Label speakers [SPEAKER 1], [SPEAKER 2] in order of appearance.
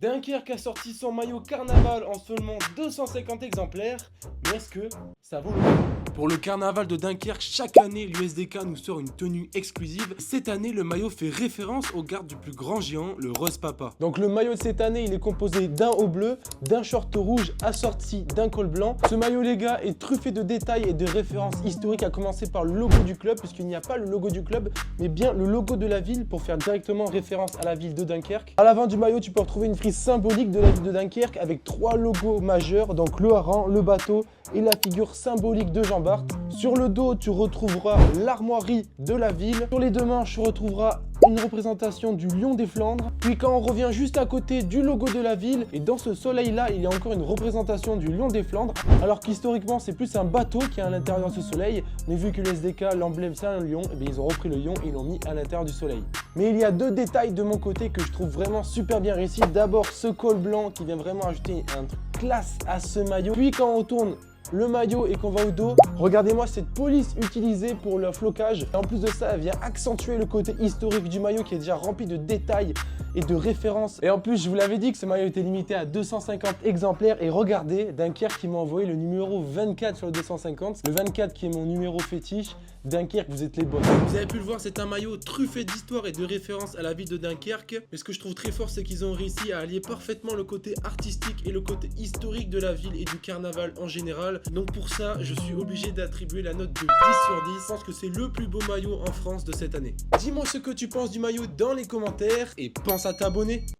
[SPEAKER 1] Dunkerque a sorti son maillot carnaval en seulement 250 exemplaires, mais est-ce que ça vaut le coup? Pour le carnaval de Dunkerque, chaque année, l'USDK nous sort une tenue exclusive. Cette année, le maillot fait référence au garde du plus grand géant, le Rose Papa. Donc le maillot de cette année, il est composé d'un haut bleu, d'un short rouge assorti d'un col blanc. Ce maillot, les gars, est truffé de détails et de références historiques, à commencer par le logo du club, puisqu'il n'y a pas le logo du club, mais bien le logo de la ville pour faire directement référence à la ville de Dunkerque. À l'avant du maillot, tu peux retrouver une frise symbolique de la ville de Dunkerque avec 3 logos majeurs, donc le hareng, le bateau et la figure symbolique de Jean Bart. Sur le dos, tu retrouveras l'armoirie de la ville. Sur les deux manches, tu retrouveras une représentation du lion des Flandres. Puis quand on revient juste à côté du logo de la ville, et dans ce soleil-là, il y a encore une représentation du lion des Flandres, alors qu'historiquement, c'est plus un bateau qui est à l'intérieur de ce soleil. Mais vu que le SDK, l'emblème, c'est un lion, et bien ils ont repris le lion et ils l'ont mis à l'intérieur du soleil. Mais il y a 2 détails de mon côté que je trouve vraiment super bien réussis. D'abord, ce col blanc qui vient vraiment ajouter un truc classe à ce maillot. Puis quand on tourne le maillot et qu'on va au dos, regardez-moi cette police utilisée pour le flocage. Et en plus de ça, elle vient accentuer le côté historique du maillot qui est déjà rempli de détails et de références. Et en plus, je vous l'avais dit que ce maillot était limité à 250 exemplaires. Et regardez, Dunkerque qui m'a envoyé le numéro 24 sur le 250. Le 24 qui est mon numéro fétiche. Dunkerque, vous êtes les boss. Vous avez pu le voir, c'est un maillot truffé d'histoire et de références à la ville de Dunkerque. Mais ce que je trouve très fort, c'est qu'ils ont réussi à allier parfaitement le côté artistique et le côté historique de la ville et du carnaval en général. Donc pour ça, je suis obligé d'attribuer la note de 10 sur 10. Je pense que c'est le plus beau maillot en France de cette année. Dis-moi ce que tu penses du maillot dans les commentaires et pense à t'abonner.